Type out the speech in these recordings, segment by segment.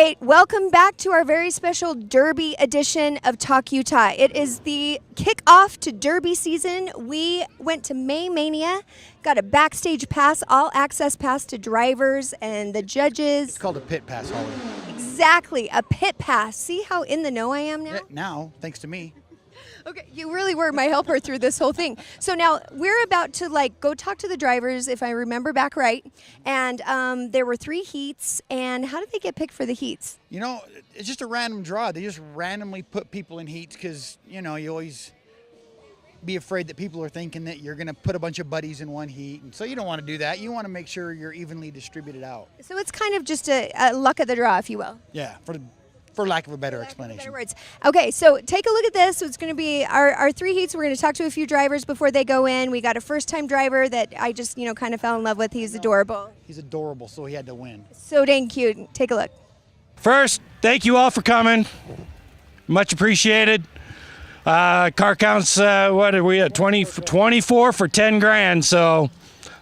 right, welcome back to our very special Derby edition of Talk Utah. It is the kickoff to Derby season. We went to May Mania, got a backstage pass, all access pass to drivers and the judges. It's called a pit pass, Holly. Exactly, a pit pass. See how in the know I am now? Yeah, now, thanks to me. Okay, you really were my helper through this whole thing. So now we're about to go talk to the drivers, if I remember back right. And there were 3 heats. And how did they get picked for the heats? You know, it's just a random draw. They just randomly put people in heats because, you know, you always be afraid that people are thinking that you're going to put a bunch of buddies in one heat. And so you don't want to do that. You want to make sure you're evenly distributed out. So it's kind of just a luck of the draw, if you will. Yeah, for lack of a better explanation. Better words. Okay, so take a look at this. So it's going to be our 3 heats. We're going to talk to a few drivers before they go in. We got a first-time driver that I just, kind of fell in love with. He's adorable. He's adorable, so he had to win. So dang cute. Take a look. First, thank you all for coming. Much appreciated. Car counts, what are we at? 24 for 10 grand, so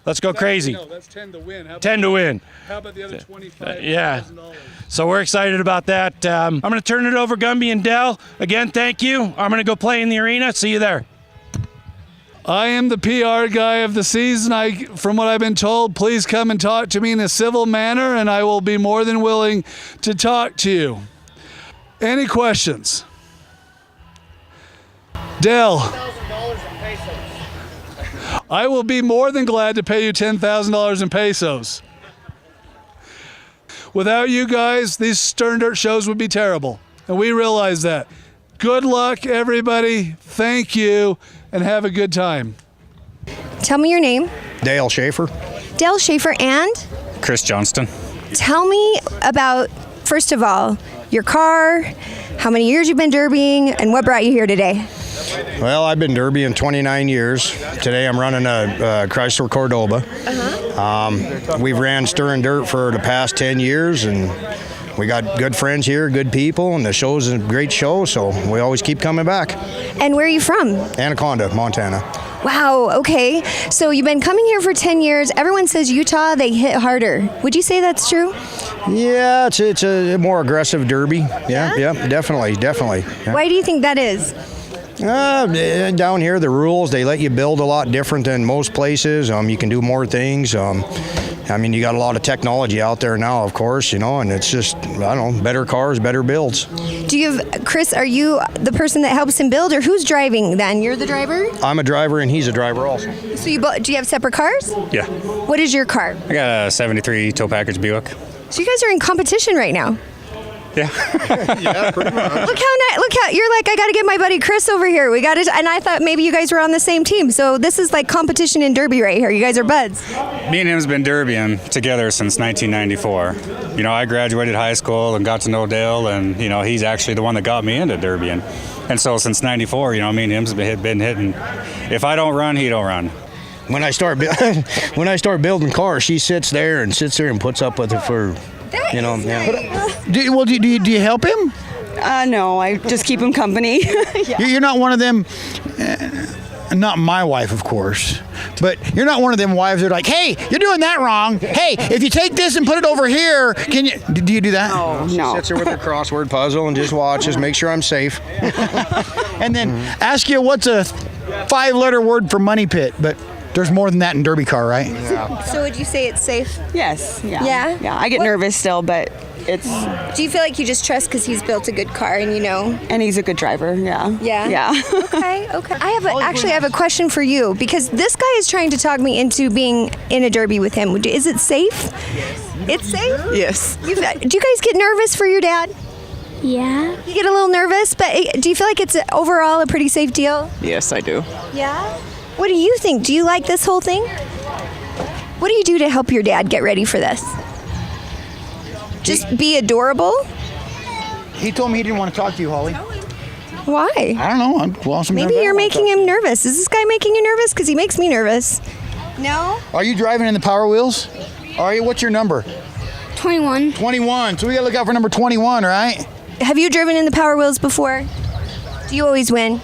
let's go crazy. No, that's 10 to win. 10 to win. How about the other $25,000? Yeah. So we're excited about that. I'm going to turn it over, Gumby and Dell. Again, thank you. I'm going to go play in the arena. See you there. I am the PR guy of the season. From what I've been told, please come and talk to me in a civil manner, and I will be more than willing to talk to you. Any questions? Dell. I will be more than glad to pay you $10,000 in pesos. Without you guys, these Stern Dirt shows would be terrible, and we realize that. Good luck, everybody. Thank you, and have a good time. Tell me your name. Dale Schaefer. Dale Schaefer and? Chris Johnston. Tell me about, first of all, your car, how many years you've been derbying, and what brought you here today. Well, I've been derbying 29 years. Today I'm running a Chrysler Cordoba. We've ran Stern Dirt for the past 10 years, and we got good friends here, good people, and the show's a great show, so we always keep coming back. And where are you from? Anaconda, Montana. Wow, okay. So you've been coming here for 10 years. Everyone says Utah, they hit harder. Would you say that's true? Yeah, it's a more aggressive derby. Yeah, definitely. Yeah. Why do you think that is? Down here, the rules, they let you build a lot different than most places. You can do more things. You got a lot of technology out there now, of course, and it's just, better cars, better builds. Chris, are you the person that helps him build, or who's driving then? You're the driver? I'm a driver, and he's a driver also. So do you have separate cars? Yeah. What is your car? I got a 73 tow package Buick. So you guys are in competition right now. Yeah. Yeah, pretty much. Look how you're like, I got to get my buddy Chris over here. And I thought maybe you guys were on the same team. So this is like competition in Derby right here. You guys are buds. Me and him's been derbying together since 1994. I graduated high school and got to know Dale, and he's actually the one that got me into derbying. And so since '94, me and him's been hitting. If I don't run, he don't run. When I start building cars, she sits there and puts up with it for. Do you help him? No, I just keep him company. Yeah. You're not one of them, not my wife, of course, but you're not one of them wives that are like, hey, you're doing that wrong. Hey, if you take this and put it over here, can you? Do you do that? No. She sits there with her crossword puzzle and just watches, make sure I'm safe. And then ask you what's a 5-letter word for money pit, but there's more than that in Derby car, right? Yeah. So would you say it's safe? Yes. Yeah. Yeah? Yeah. I get nervous still, but it's. Do you feel like you just trust because he's built a good car and And he's a good driver. Yeah. Yeah. Yeah. Okay. I have a question for you, because this guy is trying to talk me into being in a Derby with him. Is it safe? It's safe? Yes. Do you guys get nervous for your dad? Yeah. You get a little nervous, but do you feel like it's overall a pretty safe deal? Yes, I do. Yeah? What do you think? Do you like this whole thing? What do you do to help your dad get ready for this? Just be adorable? He told me he didn't want to talk to you, Holly. Why? I don't know. Maybe you're making him nervous. Is this guy making you nervous? Because he makes me nervous. No? Are you driving in the Power Wheels? Are you? What's your number? 21. 21. So we gotta look out for number 21, right? Have you driven in the Power Wheels before? Do you always win?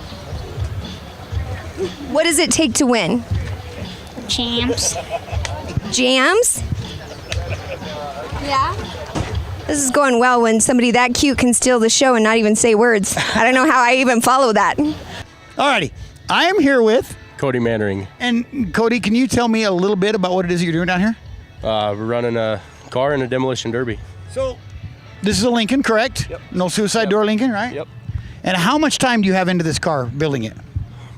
What does it take to win? Champs. Jams? Yeah? This is going well when somebody that cute can steal the show and not even say words. I don't know how I even follow that. Alrighty, I am here with Cody Mannering. And Cody, can you tell me a little bit about what it is you're doing down here? We're running a car and a demolition derby. So, this is a Lincoln, correct? Yep. No suicide door Lincoln, right? Yep. And how much time do you have into this car building it?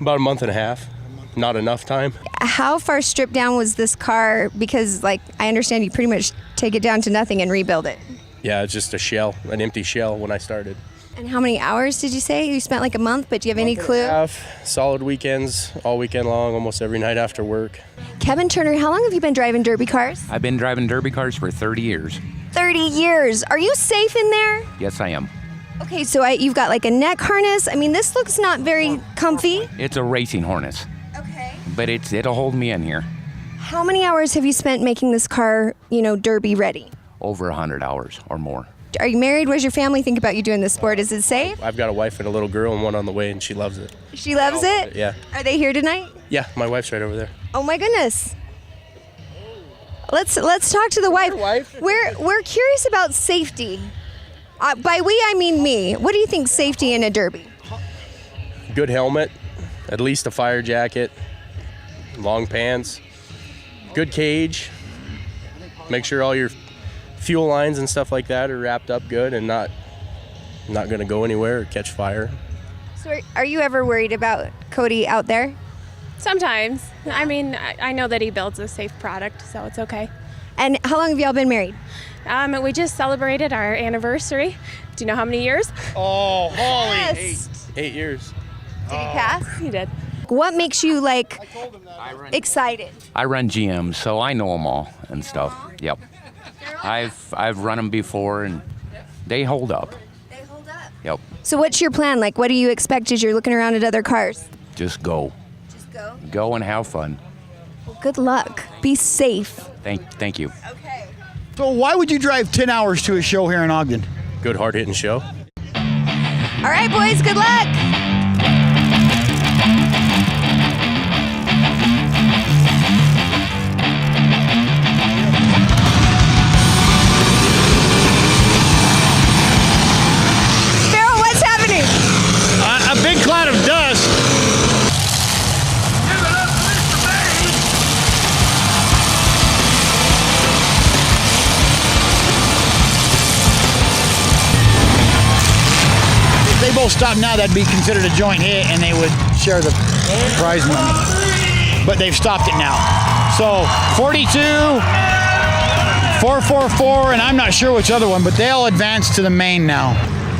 About a month and a half. Not enough time. How far stripped down was this car? Because, like, I understand you pretty much take it down to nothing and rebuild it. Yeah, it's just a shell, an empty shell when I started. And how many hours did you say? You spent like a month, but do you have any clue? Half, solid weekends, all weekend long, almost every night after work. Kevin Turner, how long have you been driving Derby cars? I've been driving Derby cars for 30 years. 30 years. Are you safe in there? Yes, I am. Okay, so you've got like a neck harness. I mean, this looks not very comfy. It's a racing harness, Okay. but it'll hold me in here. How many hours have you spent making this car, Derby ready? Over 100 hours or more. Are you married? What does your family think about you doing this sport? Is it safe? I've got a wife and a little girl and one on the way, and she loves it. She loves it? Yeah. Are they here tonight? Yeah, my wife's right over there. Oh my goodness. Let's talk to the wife. We're curious about safety. By we, I mean me. What do you think safety in a derby? Good helmet, at least a fire jacket, long pants, good cage. Make sure all your fuel lines and stuff like that are wrapped up good and not going to go anywhere or catch fire. So are you ever worried about Cody out there? Sometimes. I mean, I know that he builds a safe product, so it's okay. And how long have y'all been married? We just celebrated our anniversary. Do you know how many years? Oh, holy. Yes. 8 years. Did he pass? He did. What makes you excited? I run GMs, so I know them all and stuff. Yep. I've run them before, and they hold up. They hold up. Yep. So what's your plan? Like, what do you expect as you're looking around at other cars? Just go. Just go. Go and have fun. Well, good luck. Be safe. Thank you. Okay. So why would you drive 10 hours to a show here in Ogden? Good hard-hitting show. All right, boys, good luck. Sparrow, what's happening? A big cloud of dust. If they both stopped now, that'd be considered a joint hit, and they would share the prize money. But they've stopped it now. So 42, 444, and I'm not sure which other one, but they all advanced to the main now.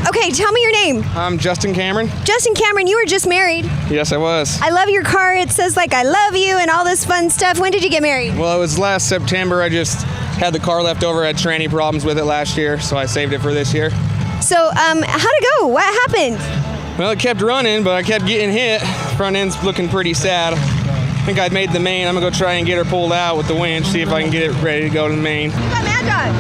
Okay, tell me your name. I'm Justin Cameron. Justin Cameron, you were just married. Yes, I was. I love your car. It says like I love you and all this fun stuff. When did you get married? Well, it was last September. I just had the car left over. I had tranny problems with it last year, so I saved it for this year. So, how'd it go? What happened? Well, it kept running, but I kept getting hit. Front end's looking pretty sad. I think I made the main. I'm gonna go try and get her pulled out with the winch, see if I can get it ready to go to the main. You got Mad Dog.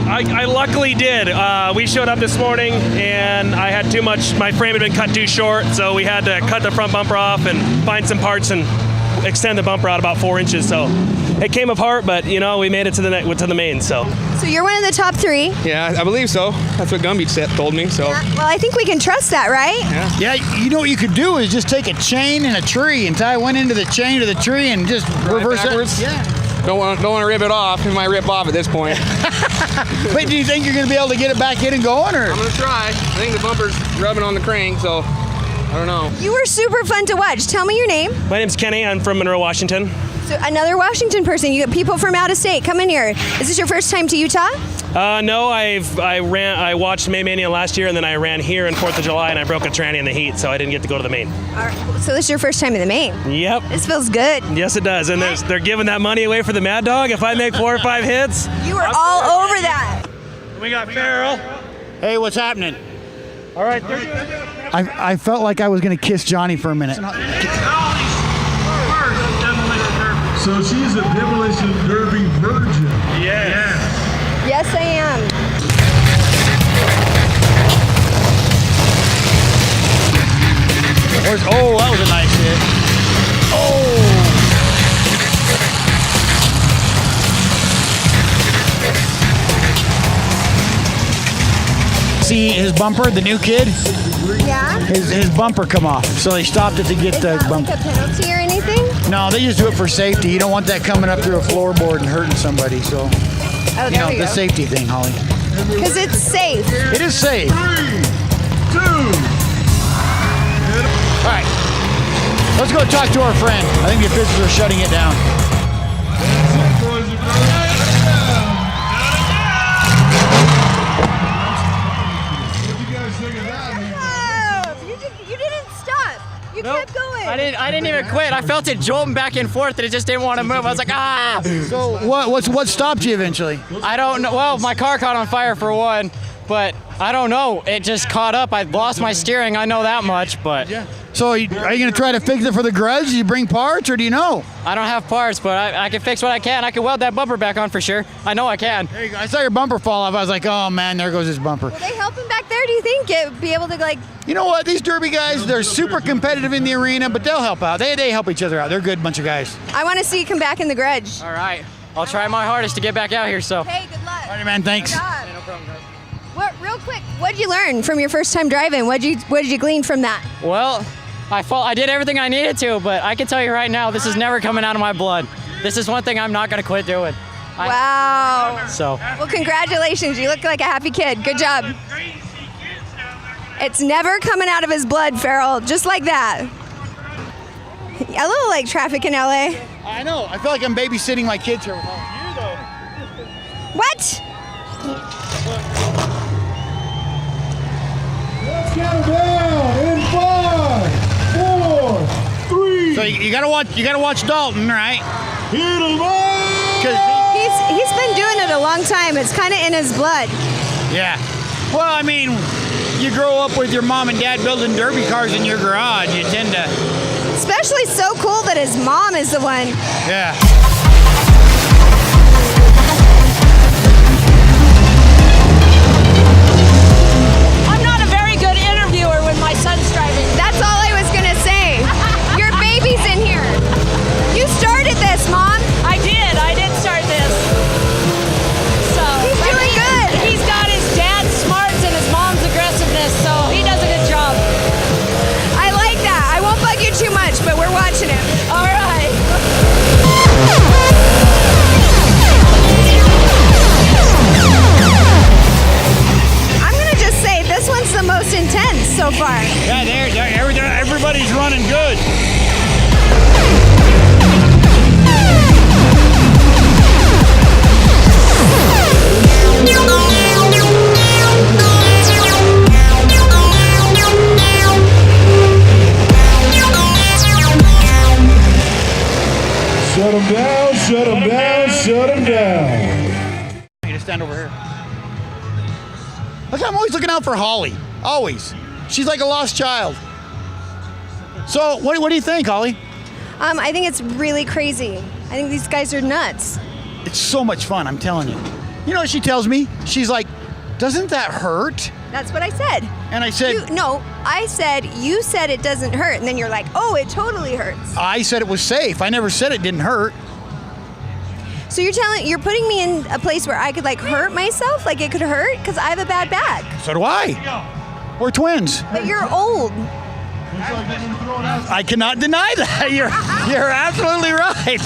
I luckily did. We showed up this morning and I had too much, my frame had been cut too short, so we had to cut the front bumper off and find some parts and extend the bumper out about 4 inches. So it came apart, but we made it to the main. So you're one of the top 3. Yeah, I believe so. That's what Gumby told me. So. Yeah. Well, I think we can trust that, right? Yeah, you know what you could do is just take a chain and a tree and tie one end of the chain to the tree and just reverse backwards? it. Yeah. Don't want to rip it off. It might rip off at this point. Wait, do you think you're going to be able to get it back in and going, or? I'm gonna try. I think the bumper's rubbing on the crank, so I don't know. You were super fun to watch. Tell me your name. my name's Kenny. I'm from Monroe, Washington. So another Washington person. You got people from out of state. Come in here. Is this your first time to Utah? No, I watched May Mania last year, and then I ran here in 4th of July, and I broke a tranny in the heat, so I didn't get to go to the main. All right. So this is your first time in the main. Yep. This feels good. Yes, it does. And they're giving that money away for the Mad Dog. If I make 4 or 5 hits, You were all over that. we got Farrell. Hey, what's happening? All right. I felt like I was going to kiss Johnny for a minute. So she's a demolition derby virgin. Yes. Yes, I am. Oh, that was a nice hit. Oh. see his bumper, the new kid. Yeah? His bumper come off, so they stopped it to get the bumper. Like a penalty or anything? No, they just do it for safety. You don't want that coming up through a floorboard and hurting somebody. So, Oh, you there know, we the go. safety thing, Holly. Because it's safe. It is safe. 3, 2. All right, let's go talk to our friend. I think the officials are shutting it down. You didn't stop. You kept going. I didn't even quit. I felt it jolting back and forth, and it just didn't want to move. I was like, ah! So what stopped you eventually? I don't know. Well, my car caught on fire for one, but I don't know. It just caught up. I lost my steering. I know that much, but. Yeah. So are you going to try to fix it for the garage? Do you bring parts, or do you know? I don't have parts, but I can fix what I can. I can weld that bumper back on for sure. I know I can. There you go. I saw your bumper fall off. I was like, oh man, there goes his bumper. Will they help him back there, do you think? Be able to, like... You know what? These Derby guys, they're super competitive in the arena, but they'll help out. They help each other out. They're a good bunch of guys. I want to see you come back in the garage. All right. I'll try my hardest to get back out here, so. Hey, good luck. All right, man. Thanks. Good job. No problem, guys. Real quick, what'd you learn from your first time driving? What did you glean from that? Well, I did everything I needed to, but I can tell you right now, this is never coming out of my blood. This is one thing I'm not going to quit doing. Wow. So. Well, congratulations. You look like a happy kid. Good job. It's never coming out of his blood, Farrell. Just like that. A little like traffic in LA. I know. I feel like I'm babysitting my kids here. What? Let's count down in 5, 4, 3. So you gotta watch Dalton, right? Hit him up! He's been doing it a long time. It's kind of in his blood. Yeah. Well, I mean, you grow up with your mom and dad building Derby cars in your garage. You tend to. Especially so cool that his mom is the one. Yeah. I'm not a very good interviewer when my son's driving. That's all I was gonna say. Your baby's in here. You started this, Mom. I did start this. So He's doing good. He's got his dad's smarts and his mom's aggressiveness, so he does a good job. I like that. I won't bug you too much, but we're watching him. All right. I'm gonna just say this one's the most intense so far. Yeah, everybody's running good. Shut him down, shut him down, shut him down. You just stand over here. Look, I'm always looking out for Holly. Always. She's like a lost child. So, what do you think, Holly? I think it's really crazy. I think these guys are nuts. It's so much fun, I'm telling you. You know what she tells me? She's like, doesn't that hurt? That's what I said. And I said, you said it doesn't hurt, and then you're like, oh, it totally hurts. I said it was safe. I never said it didn't hurt. So you're putting me in a place where I could like hurt myself, like it could hurt, because I have a bad back. So do I. We're twins. But you're old. I cannot deny that. You're absolutely right.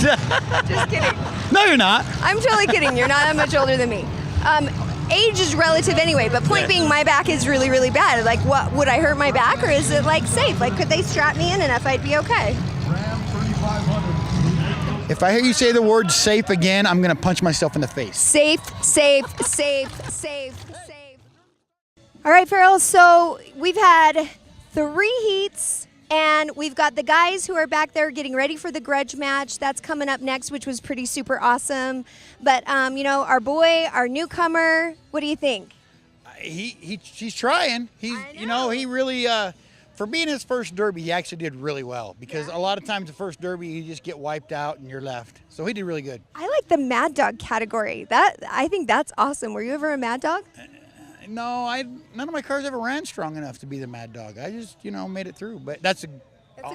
Just kidding. No, you're not. I'm totally kidding. You're not that much older than me. Age is relative anyway, but point being, my back is really, really bad. Like, what, would I hurt my back, or is it like safe? Like, could they strap me in enough I'd be okay? If I hear you say the word safe again, I'm going to punch myself in the face. Safe, safe, safe, safe, safe. All right, Farrell, so we've had 3 heats, and we've got the guys who are back there getting ready for the grudge match. That's coming up next, which was pretty super awesome. But, you know, our boy, our newcomer, what do you think? He's trying. He really, for being his first Derby, he actually did really well, because a lot of times the first Derby, you just get wiped out and you're left. So he did really good. I like the Mad Dog category. I think that's awesome. Were you ever a Mad Dog? No, none of my cars ever ran strong enough to be the Mad Dog. I just, made it through. But that's a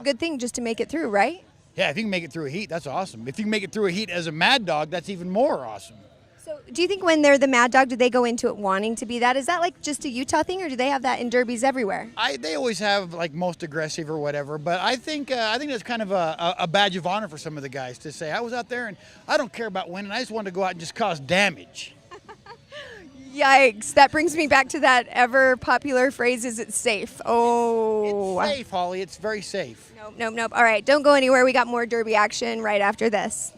good thing, just to make it through, right? Yeah, if you can make it through a heat, that's awesome. If you can make it through a heat as a Mad Dog, that's even more awesome. So do you think when they're the Mad Dog, do they go into it wanting to be that? Is that like just a Utah thing, or do they have that in derbies everywhere? They always have like most aggressive or whatever, but I think that's kind of a badge of honor for some of the guys to say, I was out there and I don't care about winning. I just wanted to go out and just cause damage. Yikes. That brings me back to that ever popular phrase, is it safe? Oh. It's safe, Holly. It's very safe. Nope. All right, don't go anywhere. We got more derby action right after this.